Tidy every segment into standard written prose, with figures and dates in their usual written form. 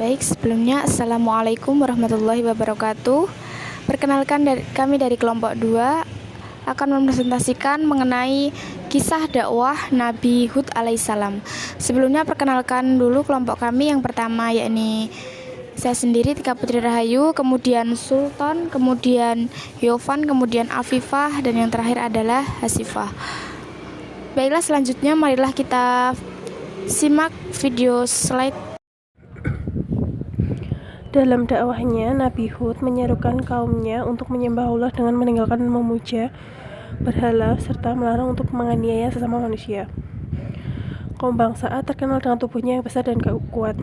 Baik, sebelumnya Assalamualaikum warahmatullahi wabarakatuh. Perkenalkan kami dari kelompok 2 akan mempresentasikan mengenai kisah dakwah Nabi Hud alaihissalam. Sebelumnya perkenalkan dulu kelompok kami yang pertama, yakni saya sendiri Tika Putri Rahayu, kemudian Sultan, kemudian Yovan, kemudian Afifah, dan yang terakhir adalah Hasifah. Baiklah, selanjutnya marilah kita simak video slide. Dalam dakwahnya, Nabi Hud menyerukan kaumnya untuk menyembah Allah dengan meninggalkan memuja berhala serta melarang untuk menganiaya sesama manusia. Kaum bangsa Ad terkenal dengan tubuhnya yang besar dan kuat.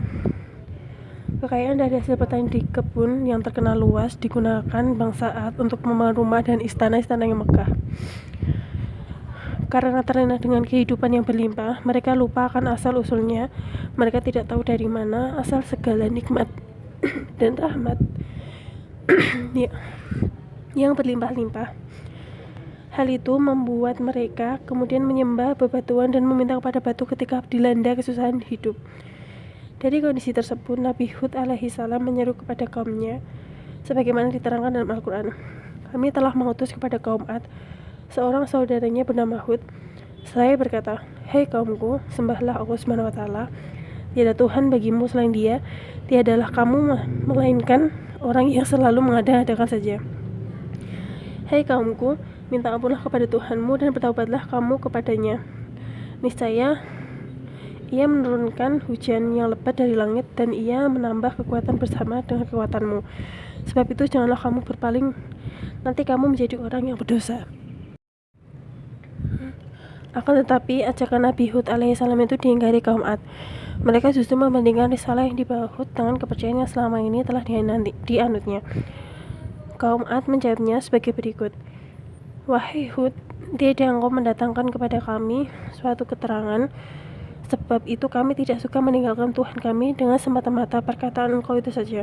Kekayaan dari hasil pertanian di kebun yang terkenal luas digunakan bangsa Ad untuk membangun rumah dan istana-istana yang megah. Karena terlena dengan kehidupan yang berlimpah, mereka lupa akan asal-usulnya. Mereka tidak tahu dari mana asal segala nikmat dan rahmat yang berlimpah-limpah. Hal itu membuat mereka kemudian menyembah bebatuan dan meminta kepada batu ketika dilanda kesusahan hidup. Dari kondisi tersebut, Nabi Hud alaihissalam menyeru kepada kaumnya sebagaimana diterangkan dalam Al-Quran. Kami telah mengutus kepada kaum Ad seorang saudaranya bernama Hud. Saya berkata, "Hei kaumku, sembahlah Allah SWT. Tiada Tuhan bagimu selain Dia, tiadalah kamu melainkan orang yang selalu mengada-adakan saja. Hei kaumku, minta ampunlah kepada Tuhanmu dan bertaubatlah kamu kepadanya. Niscaya Ia menurunkan hujan yang lebat dari langit dan Ia menambah kekuatan bersama dengan kekuatanmu. Sebab itu janganlah kamu berpaling, nanti kamu menjadi orang yang berdosa." Akan tetapi, ajakan Nabi Hud alaihissalam itu diingkari kaum Ad. Mereka justru membandingkan risalah yang dibawa Hud dengan kepercayaan yang selama ini telah dianutnya. Kaum Ad menjawabnya sebagai berikut. "Wahai Hud, tiada engkau mendatangkan kepada kami suatu keterangan. Sebab itu kami tidak suka meninggalkan Tuhan kami dengan semata-mata perkataan engkau itu saja.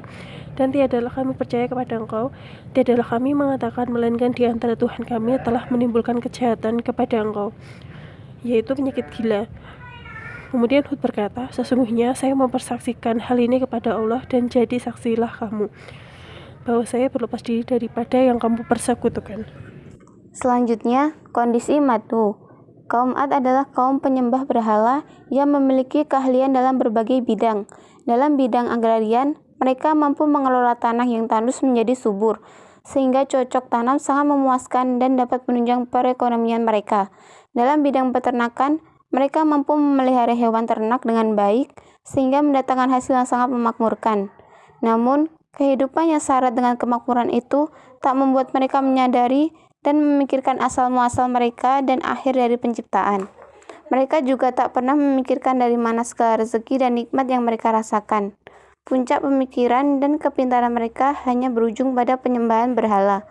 Dan tiadalah kami percaya kepada engkau, tiadalah kami mengatakan melainkan di antara Tuhan kami telah menimbulkan kejahatan kepada engkau, yaitu penyakit gila." Kemudian Hud berkata, "Sesungguhnya saya mempersaksikan hal ini kepada Allah dan jadi saksilah kamu, bahwa saya berlepas diri daripada yang kamu persekutukan." Selanjutnya, kondisi Madu. Kaum Ad adalah kaum penyembah berhala yang memiliki keahlian dalam berbagai bidang. Dalam bidang agrarian, mereka mampu mengelola tanah yang tandus menjadi subur, sehingga cocok tanam sangat memuaskan dan dapat menunjang perekonomian mereka. Dalam bidang peternakan, mereka mampu memelihara hewan ternak dengan baik, sehingga mendatangkan hasil yang sangat memakmurkan. Namun, kehidupan yang syarat dengan kemakmuran itu tak membuat mereka menyadari dan memikirkan asal-muasal mereka dan akhir dari penciptaan. Mereka juga tak pernah memikirkan dari mana segala rezeki dan nikmat yang mereka rasakan. Puncak pemikiran dan kepintaran mereka hanya berujung pada penyembahan berhala.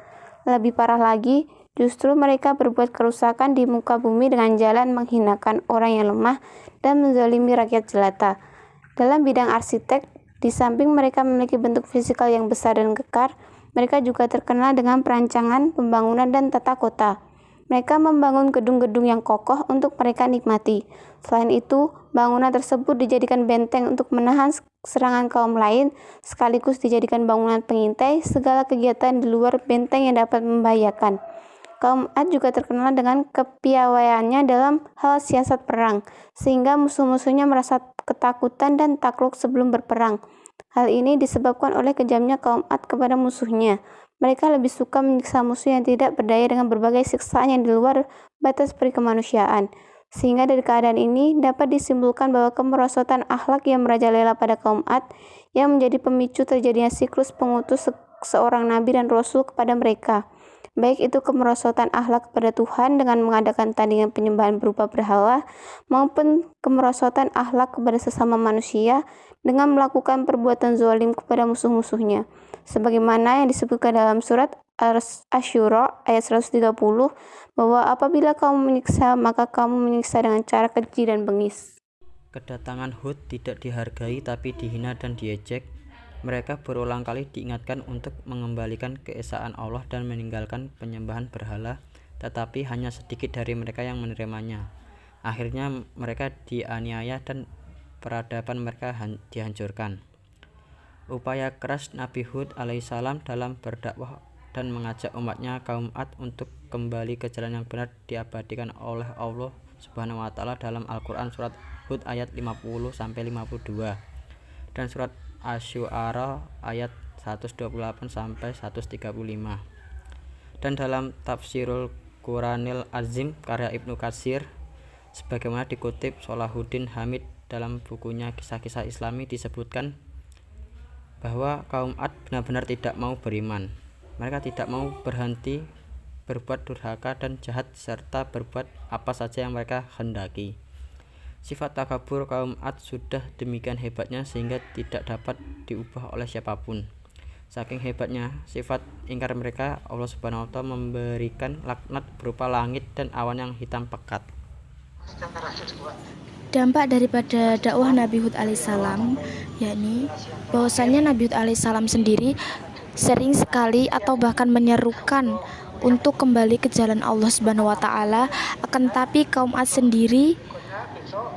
Lebih parah lagi, justru mereka berbuat kerusakan di muka bumi dengan jalan menghinakan orang yang lemah dan menzalimi rakyat jelata. Dalam bidang arsitek, di samping mereka memiliki bentuk fisikal yang besar dan kekar, mereka juga terkenal dengan perancangan, pembangunan, dan tata kota. Mereka membangun gedung-gedung yang kokoh untuk mereka nikmati. Selain itu, bangunan tersebut dijadikan benteng untuk menahan serangan kaum lain, sekaligus dijadikan bangunan pengintai segala kegiatan di luar benteng yang dapat membahayakan. Kaum Ad juga terkenal dengan kepiawaiannya dalam hal siasat perang, sehingga musuh-musuhnya merasa ketakutan dan takluk sebelum berperang. Hal ini disebabkan oleh kejamnya kaum Ad kepada musuhnya. Mereka lebih suka menyiksa musuh yang tidak berdaya dengan berbagai siksaan yang di luar batas perikemanusiaan. Sehingga dari keadaan ini dapat disimpulkan bahwa kemerosotan akhlak yang merajalela pada kaum Ad yang menjadi pemicu terjadinya siklus pengutus seorang nabi dan rasul kepada mereka. Baik itu kemerosotan akhlak kepada Tuhan dengan mengadakan tandingan penyembahan berupa berhala, maupun kemerosotan akhlak kepada sesama manusia dengan melakukan perbuatan zalim kepada musuh-musuhnya. Sebagaimana yang disebutkan dalam surat Asy-Syura ayat 130, bahwa apabila kamu menyiksa, maka kamu menyiksa dengan cara keji dan bengis. Kedatangan Hud tidak dihargai tapi dihina dan diejek. Mereka berulang kali diingatkan untuk mengembalikan keesaan Allah dan meninggalkan penyembahan berhala, tetapi hanya sedikit dari mereka yang menerimanya. Akhirnya mereka dianiaya dan peradaban mereka dihancurkan. Upaya keras Nabi Hud alaihissalam dalam berdakwah dan mengajak umatnya kaum Ad untuk kembali ke jalan yang benar diabadikan oleh Allah Subhanahu wa taala dalam Al-Qur'an surat Hud ayat 50 sampai 52 dan surat Asy-Syu'ara ayat 128 sampai 135. Dan dalam Tafsirul Quranil Azim karya Ibnu Katsir sebagaimana dikutip Salahuddin Hamid dalam bukunya Kisah-Kisah Islami disebutkan bahwa kaum Ad benar-benar tidak mau beriman. Mereka tidak mau berhenti berbuat durhaka dan jahat serta berbuat apa saja yang mereka hendaki. Sifat takabur kaum Ad sudah demikian hebatnya sehingga tidak dapat diubah oleh siapapun. Saking hebatnya sifat ingkar mereka, Allah Subhanahu wa taala memberikan laknat berupa langit dan awan yang hitam pekat. Dampak daripada dakwah Nabi Hud alaihissalam yakni bahwasannya Nabi Hud alaihissalam sendiri sering sekali atau bahkan menyerukan untuk kembali ke jalan Allah Subhanahu wa taala, akan tapi kaum Ad sendiri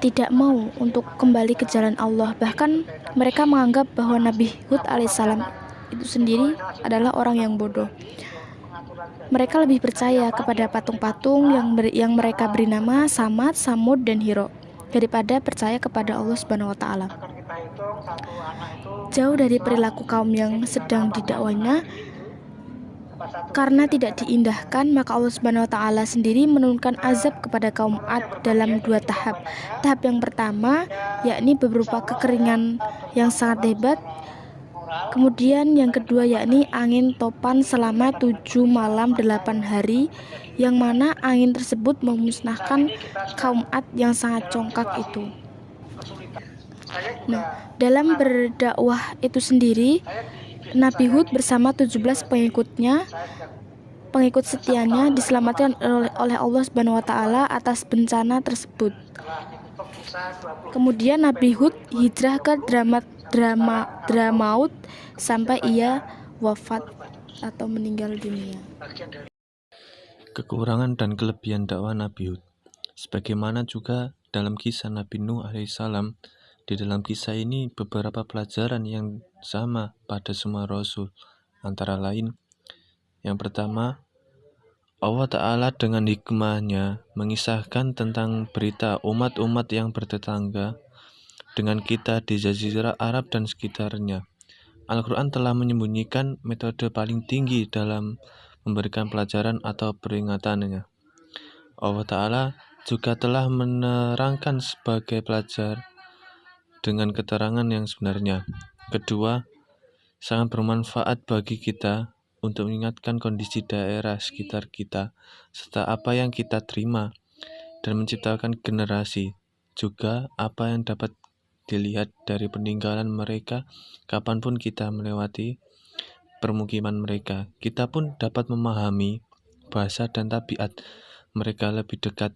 tidak mau untuk kembali ke jalan Allah. Bahkan mereka menganggap bahwa Nabi Hud alaihissalam itu sendiri adalah orang yang bodoh. Mereka lebih percaya kepada patung-patung yang mereka beri nama Samad, Samud, dan Hiro daripada percaya kepada Allah Subhanahu wa taala. Jauh dari perilaku kaum yang sedang didakwahnya, karena tidak diindahkan, maka Allah Subhanahu wa taala sendiri menurunkan azab kepada kaum Ad dalam 2 tahap. Tahap yang pertama yakni berupa kekeringan yang sangat hebat. Kemudian yang kedua yakni angin topan selama 7 malam 8 hari, yang mana angin tersebut memusnahkan kaum Ad yang sangat congkak itu. Nah, dalam berdakwah itu sendiri, Nabi Hud bersama 17 pengikut setianya diselamatkan oleh Allah Subhanahu wa taala atas bencana tersebut. Kemudian Nabi Hud hijrah ke Dramaut sampai ia wafat atau meninggal dunia. Kekurangan dan kelebihan dakwah Nabi Hud. Sebagaimana juga dalam kisah Nabi Nuh alaihissalam, di dalam kisah ini beberapa pelajaran yang sama pada semua rasul. Antara lain, yang pertama, Allah Ta'ala dengan hikmahnya mengisahkan tentang berita umat-umat yang bertetangga dengan kita di Jazirah Arab dan sekitarnya. Al-Quran telah menyembunyikan metode paling tinggi dalam memberikan pelajaran atau peringatannya. Allah Ta'ala juga telah menerangkan sebagai pelajar dengan keterangan yang sebenarnya. Kedua, sangat bermanfaat bagi kita untuk mengingatkan kondisi daerah sekitar kita serta apa yang kita terima dan menciptakan generasi. Juga apa yang dapat dilihat dari peninggalan mereka kapanpun kita melewati permukiman mereka. Kita pun dapat memahami bahasa dan tabiat mereka lebih dekat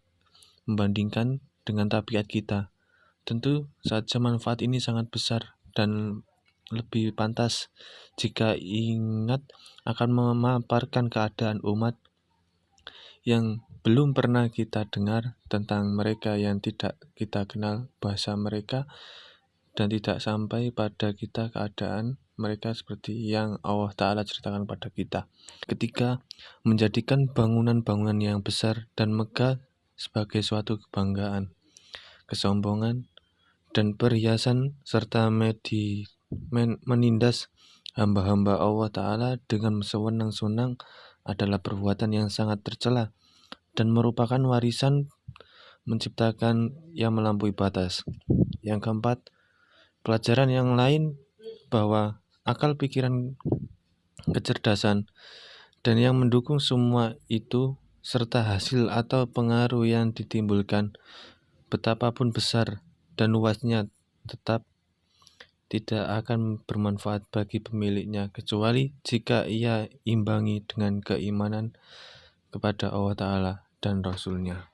membandingkan dengan tabiat kita. Tentu saja manfaat ini sangat besar dan lebih pantas jika ingat akan memaparkan keadaan umat yang belum pernah kita dengar tentang mereka yang tidak kita kenal bahasa mereka dan tidak sampai pada kita keadaan mereka seperti yang Allah Ta'ala ceritakan pada kita. Ketiga, menjadikan bangunan-bangunan yang besar dan megah sebagai suatu kebanggaan, kesombongan, dan perhiasan serta menindas hamba-hamba Allah Ta'ala dengan sewenang-wenang adalah perbuatan yang sangat tercela dan merupakan warisan menciptakan yang melampaui batas. Yang keempat, pelajaran yang lain bahwa akal, pikiran, kecerdasan, dan yang mendukung semua itu serta hasil atau pengaruh yang ditimbulkan betapapun besar dan luasnya tetap tidak akan bermanfaat bagi pemiliknya kecuali jika ia imbangi dengan keimanan kepada Allah Ta'ala dan Rasul-Nya.